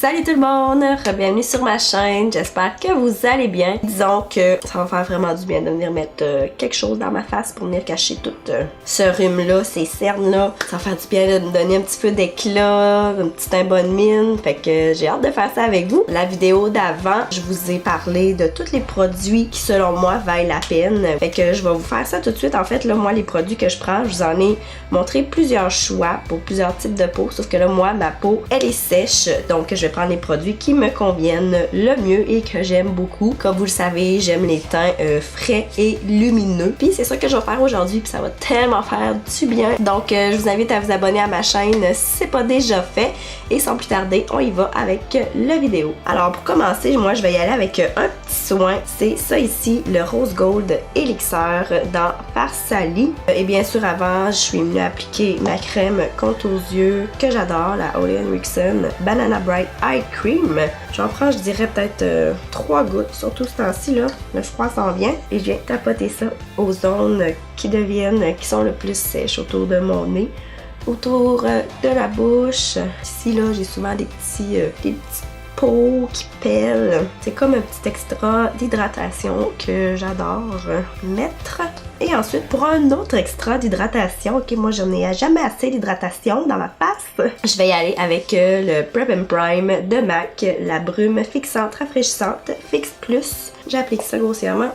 Salut tout le monde, bienvenue sur ma chaîne, j'espère que vous allez bien. Disons que ça va faire vraiment du bien de venir mettre quelque chose dans ma face pour venir cacher tout ce rhume-là, ces cernes-là. Ça va faire du bien de me donner un petit peu d'éclat, une petite bonne mine, fait que j'ai hâte de faire ça avec vous. La vidéo d'avant, je vous ai parlé de tous les produits qui selon moi valent la peine, fait que je vais vous faire ça tout de suite. En fait, là, moi, les produits que je prends, je vous en ai montré plusieurs choix pour plusieurs types de peau, sauf que là, moi, ma peau, elle est sèche, donc je vais prendre les produits qui me conviennent le mieux et que j'aime beaucoup. Comme vous le savez, j'aime les teints frais et lumineux. Puis c'est ça que je vais faire aujourd'hui, puis ça va tellement faire du bien. Donc je vous invite à vous abonner à ma chaîne si c'est pas déjà fait. Et sans plus tarder, on y va avec la vidéo. Alors pour commencer, moi je vais y aller avec un petit soin. C'est ça ici, le Rose Gold Elixir dans Farsali. Et bien sûr avant, je suis venue appliquer ma crème contour aux yeux que j'adore, la Ole Henriksen Banana Bright Eye Cream. J'en prends, je dirais peut-être 3 gouttes, surtout ce temps-ci là, le froid s'en vient. Et je viens tapoter ça aux zones qui sont le plus sèches autour de mon nez, autour de la bouche. Ici là, j'ai souvent des petits peaux qui pèlent. C'est comme un petit extra d'hydratation que j'adore mettre. Et ensuite, pour un autre extra d'hydratation, ok, moi j'en ai jamais assez d'hydratation dans ma face, je vais y aller avec le Prep and Prime de MAC, la brume fixante, rafraîchissante, Fix Plus. J'applique ça grossièrement.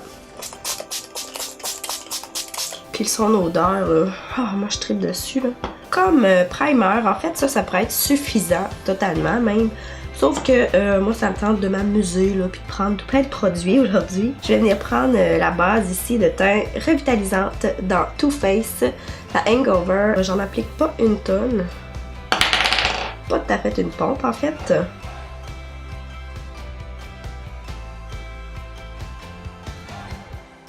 Puis son odeur, moi je tripe dessus là. Comme primer, en fait ça pourrait être suffisant, totalement même. Sauf que moi ça me tente de m'amuser là, puis de prendre plein de produits aujourd'hui. Je vais venir prendre la base ici de teint revitalisante dans Too Faced, la Hangover. J'en applique pas une tonne. Pas tout à fait une pompe en fait.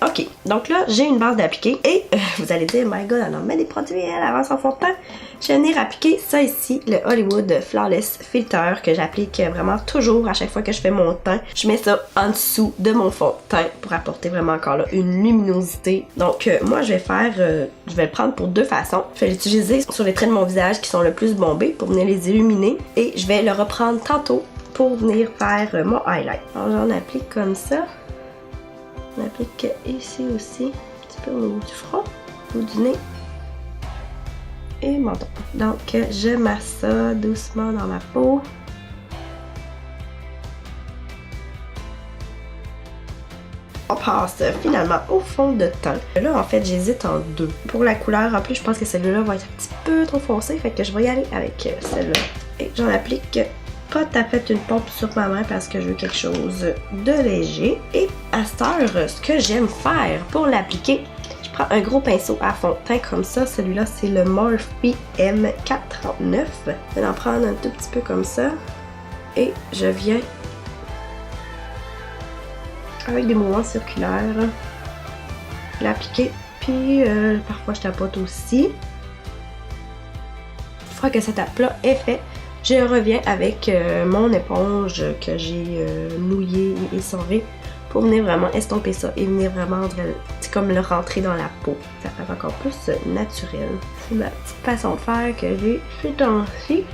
Ok, donc là, j'ai une base d'appliquer et vous allez dire, my god, elle en met des produits, elle avance en fond de teint. Je vais venir appliquer ça ici, le Hollywood Flawless Filter que j'applique vraiment toujours à chaque fois que je fais mon teint. Je mets ça en dessous de mon fond de teint pour apporter vraiment encore là une luminosité. Donc moi, je vais le prendre pour deux façons. Je vais l'utiliser sur les traits de mon visage qui sont le plus bombés pour venir les illuminer et je vais le reprendre tantôt pour venir faire mon highlight. Alors j'en applique comme ça. On applique ici aussi, un petit peu au niveau du front, au bout du nez et menton. Donc, je masse ça doucement dans ma peau. On passe finalement au fond de teint. Là, en fait, j'hésite en deux. Pour la couleur, en plus, je pense que celle-là va être un petit peu trop foncée, fait que je vais y aller avec celle-là. Et j'en applique pas tout à fait une pompe sur ma main parce que je veux quelque chose de léger. Et à cette heure, ce que j'aime faire pour l'appliquer, je prends un gros pinceau à fond de teint comme ça. Celui-là, c'est le Morphe M439. Je vais en prendre un tout petit peu comme ça. Et je viens, avec des mouvements circulaires, l'appliquer. Puis, parfois, je tapote aussi. Une fois que cette tape-là est faite, je reviens avec mon éponge que j'ai mouillée et essorée pour venir vraiment estomper ça et venir vraiment comme le rentrer dans la peau. Ça fait encore plus naturel. C'est ma petite façon de faire que j'ai ce temps-ci.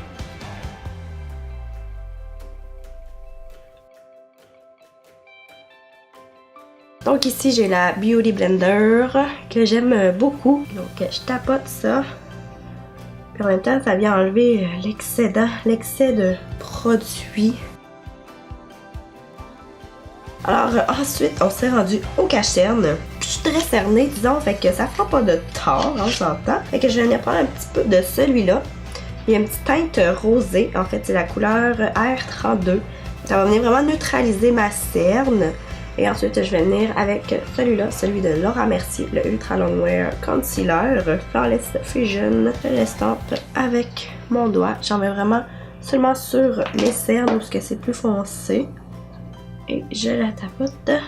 Donc ici j'ai la Beauty Blender que j'aime beaucoup. Donc je tapote ça. Puis en même temps, ça vient enlever l'excès de produits. Alors ensuite, on s'est rendu au cache-cerne. Je suis très cernée, disons, fait que ça fera pas de tort, on s'entend. Fait que je vais venir prendre un petit peu de celui-là. Il y a une petite teinte rosée, en fait, c'est la couleur R32. Ça va venir vraiment neutraliser ma cerne. Et ensuite, je vais venir avec celui-là, celui de Laura Mercier, le Ultra Longwear Concealer Flawless Fusion. Je l'estompe avec mon doigt. J'en mets vraiment seulement sur mes cernes parce que c'est plus foncé. Et je la tapote.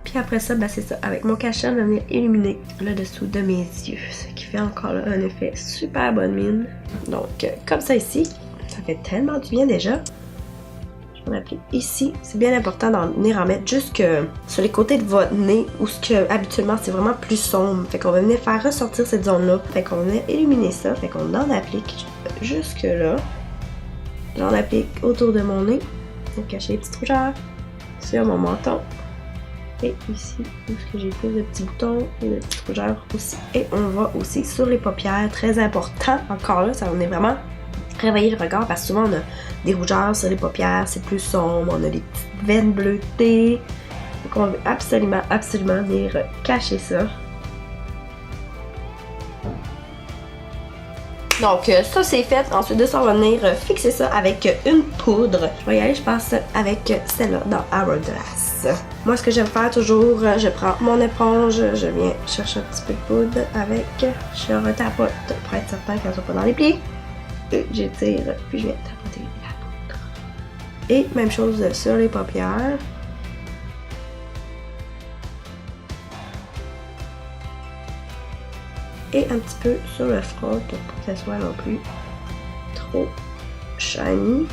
Puis après ça, c'est ça. Avec mon cache-cerne, je vais venir illuminer le dessous de mes yeux. Ce qui fait encore là un effet super bonne mine. Donc, comme ça ici, ça fait tellement du bien déjà. On applique ici. C'est bien important d'en venir en mettre jusque sur les côtés de votre nez où ce que habituellement c'est vraiment plus sombre. Fait qu'on va venir faire ressortir cette zone-là. Fait qu'on va venir illuminer ça. Fait qu'on en applique jusque là. J'en applique autour de mon nez. Pour cacher les petites rougeurs. Sur mon menton. Et ici, où est-ce que j'ai plus de petits boutons et de petites rougeurs aussi. Et on va aussi sur les paupières. Très important. Encore là, ça va venir vraiment réveiller le regard parce que souvent on a des rougeurs sur les paupières, c'est plus sombre, on a des petites veines bleutées. Donc on veut absolument venir cacher ça. Donc ça c'est fait. Ensuite de ça, on va venir fixer ça avec une poudre. Je vais y aller, je pense, avec celle-là dans Hourglass. Moi, ce que j'aime faire toujours, je prends mon éponge, je viens chercher un petit peu de poudre avec, je retapote pour être certain qu'elle ne soit pas dans les plis. Et j'étire, puis je viens tapoter la poudre. Et même chose sur les paupières. Et un petit peu sur le front pour que ça soit non plus trop shiny.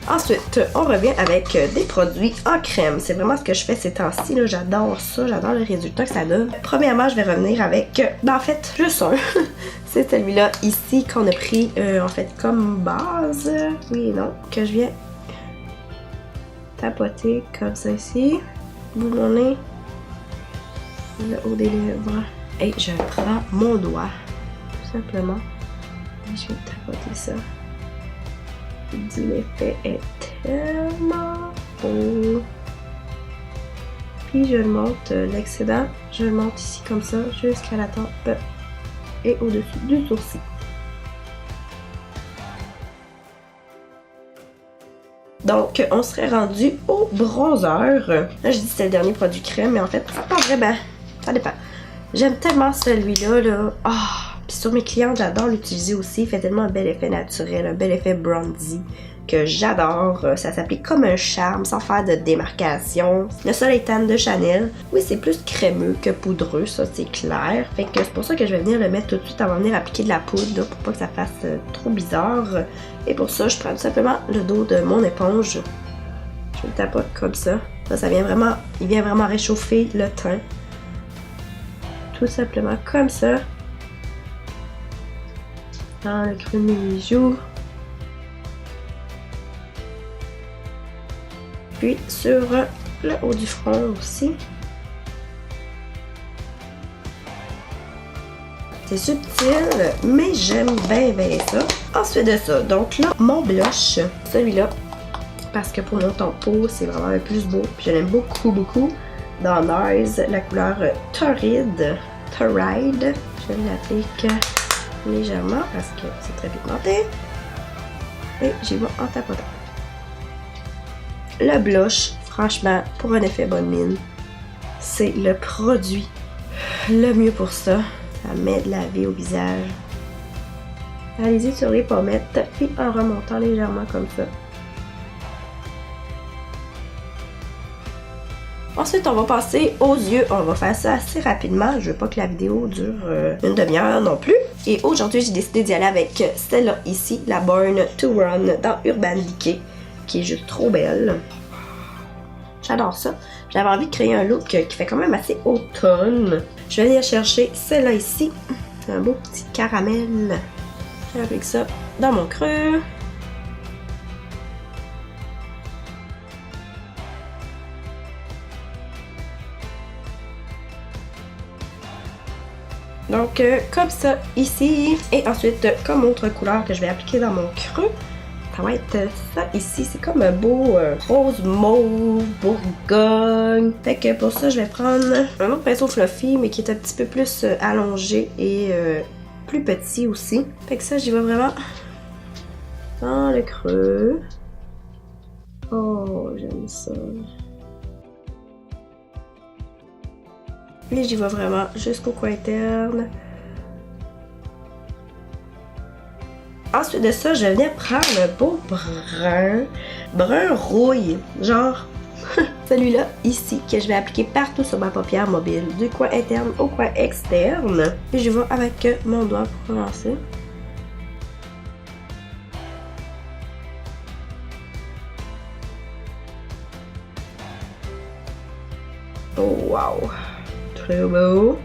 Ensuite, on revient avec des produits en crème. C'est vraiment ce que je fais ces temps-ci. J'adore ça, j'adore le résultat que ça donne. Premièrement, je vais revenir avec, en fait, juste un. C'est celui-là ici qu'on a pris, en fait, comme base. Oui et non, que je viens tapoter comme ça ici. Bout de mon nez, le haut des lèvres. Et je prends mon doigt, tout simplement. Et je vais tapoter ça. L'effet est tellement beau. Puis je le monte, l'excédent, je le monte ici comme ça jusqu'à la tempe et au-dessus du sourcil. Donc on serait rendu au bronzer. Là je dis que c'était le dernier produit crème, mais en fait c'est pas vrai, ben ça dépend. J'aime tellement celui-là là. Puis sur mes clientes, j'adore l'utiliser aussi. Il fait tellement un bel effet naturel, un bel effet bronzy que j'adore. Ça s'applique comme un charme sans faire de démarcation. Le Soleil Tan de Chanel. Oui, c'est plus crémeux que poudreux, ça c'est clair. Fait que c'est pour ça que je vais venir le mettre tout de suite. On va venir appliquer de la poudre là, pour pas que ça fasse trop bizarre. Et pour ça, je prends tout simplement le dos de mon éponge. Je le tapote comme ça. Ça vient vraiment, il vient vraiment réchauffer le teint. Tout simplement comme ça. Dans le creux de mes joues. Puis sur le haut du front aussi. C'est subtil, mais j'aime bien ça. Ensuite de ça, donc là, mon blush, celui-là, parce que pour mon ton de peau, c'est vraiment le plus beau. Puis je l'aime beaucoup. Dans NARS, la couleur Torrid. Je l'applique légèrement parce que c'est très pigmenté. Et j'y vais en tapotant. Le blush, franchement, pour un effet bonne mine, c'est le produit le mieux pour ça. Ça met de la vie au visage. Allez-y sur les pommettes, puis en remontant légèrement comme ça. Ensuite, on va passer aux yeux. On va faire ça assez rapidement. Je veux pas que la vidéo dure une demi-heure non plus. Et aujourd'hui, j'ai décidé d'y aller avec celle-là ici, la Born to Run dans Urban Decay, qui est juste trop belle. J'adore ça. J'avais envie de créer un look qui fait quand même assez automne. Je vais venir chercher celle-là ici. C'est un beau petit caramel. J'applique ça dans mon creux. Donc, comme ça, ici. Et ensuite, comme autre couleur que je vais appliquer dans mon creux, ça va être ça ici. C'est comme un beau rose mauve, bourgogne. Fait que pour ça, je vais prendre un autre pinceau fluffy, mais qui est un petit peu plus allongé et plus petit aussi. Fait que ça, j'y vais vraiment dans le creux. Oh, j'aime ça. Et j'y vais vraiment jusqu'au coin interne. Ensuite de ça, je vais venir prendre un beau brun rouille, genre celui-là ici, que je vais appliquer partout sur ma paupière mobile, du coin interne au coin externe. Et je vais avec mon doigt pour commencer. Oh wow! Très beau!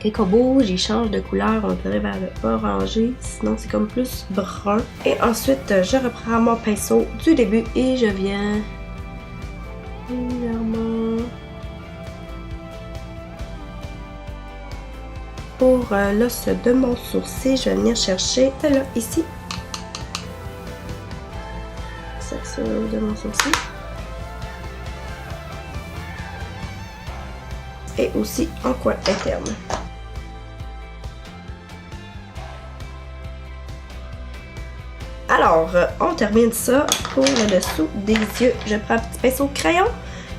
Quand on bouge, il change de couleur, on dirait vers le orangé, sinon c'est comme plus brun. Et ensuite, je reprends mon pinceau du début et je viens légèrement pour l'os de mon sourcil, je vais venir chercher celle-là ici. C'est de mon sourcil. Et aussi en coin interne. Alors, on termine ça pour le dessous des yeux. Je prends un petit pinceau crayon.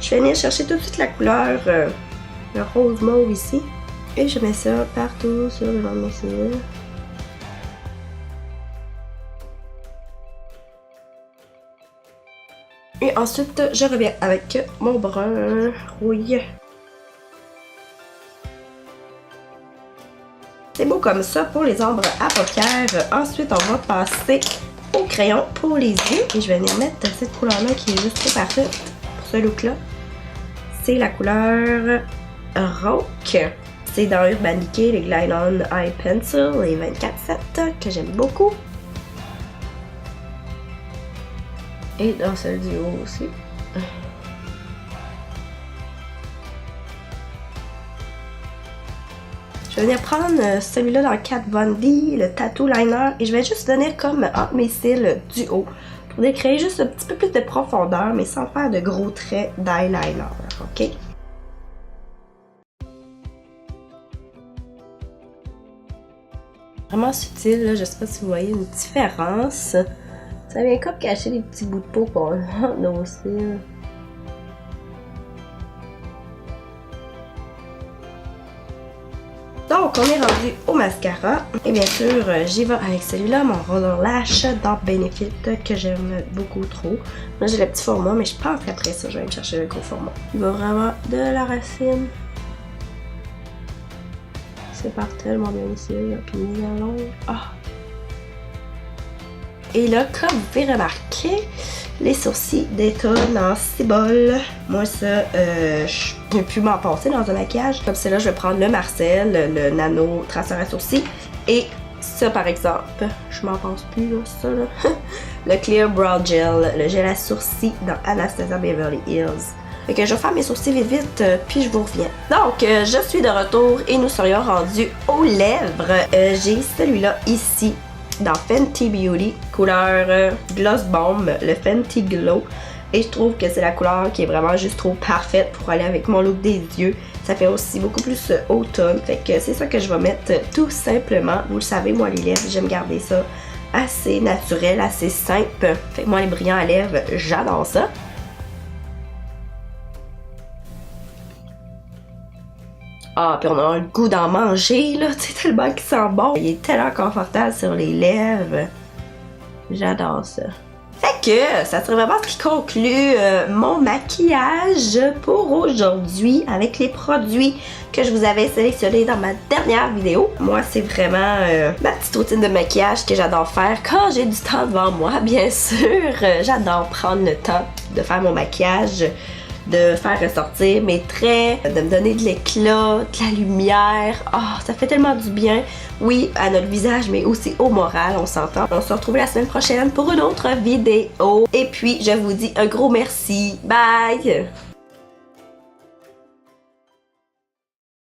Je vais venir chercher tout de suite la couleur le rose mauve ici. Et je mets ça partout sur le long de mes yeux. Et ensuite, je reviens avec mon brun rouille. C'est beau comme ça pour les ombres à paupières. Ensuite, on va passer au crayon pour les yeux. Et je vais venir mettre cette couleur-là qui est juste trop parfaite pour ce look-là. C'est la couleur Rauque. C'est dans Urban Decay, les Glide On Eye Pencil, les 24/7 que j'aime beaucoup. Et dans celle du haut aussi. Je vais venir prendre celui-là dans Kat Von D, le Tattoo Liner, et je vais juste venir comme entre mes cils du haut pour venir créer juste un petit peu plus de profondeur, mais sans faire de gros traits d'eyeliner, ok? Vraiment subtil, là, je sais pas si vous voyez une différence. Ça vient comme cacher les petits bouts de peau qu'on a dans nos cils. Donc, on est rendu au mascara. Et bien sûr, j'y vais avec celui-là, mon Roller Lash dans Benefit, que j'aime beaucoup trop. Moi, j'ai le petit format, mais je pense qu'après ça, je vais me chercher le gros format. Il va vraiment de la racine. C'est part tellement bien ici, puis mis à long. Ah! Et là, comme vous pouvez remarquer, les sourcils détonnent en cibole. Moi, ça, je ne peux plus m'en passer dans un maquillage. Comme c'est là, je vais prendre le Marcel, le Nano traceur à sourcils. Et ça, par exemple, je m'en passe plus, là, ça, là. Le Clear Brow Gel, le gel à sourcils dans Anastasia Beverly Hills. Fait que je vais faire mes sourcils vite vite, puis je vous reviens. Donc, je suis de retour et nous serions rendus aux lèvres. J'ai celui-là ici, dans Fenty Beauty, couleur Gloss Bomb, le Fenty Glow. Et je trouve que c'est la couleur qui est vraiment juste trop parfaite pour aller avec mon look des yeux. Ça fait aussi beaucoup plus automne. Fait que c'est ça que je vais mettre tout simplement. Vous le savez, moi les lèvres, j'aime garder ça assez naturel, assez simple. Fait que moi les brillants à lèvres, j'adore ça. Ah, puis on a le goût d'en manger, là, tu sais, tellement qu'il sent bon. Il est tellement confortable sur les lèvres. J'adore ça. Fait que ça serait vraiment ce qui conclut mon maquillage pour aujourd'hui avec les produits que je vous avais sélectionnés dans ma dernière vidéo. Moi, c'est vraiment ma petite routine de maquillage que j'adore faire quand j'ai du temps devant moi, bien sûr. J'adore prendre le temps de faire mon maquillage, de faire ressortir mes traits, de me donner de l'éclat, de la lumière. Oh, ça fait tellement du bien. Oui, à notre visage, mais aussi au moral, on s'entend. On se retrouve la semaine prochaine pour une autre vidéo. Et puis, je vous dis un gros merci. Bye!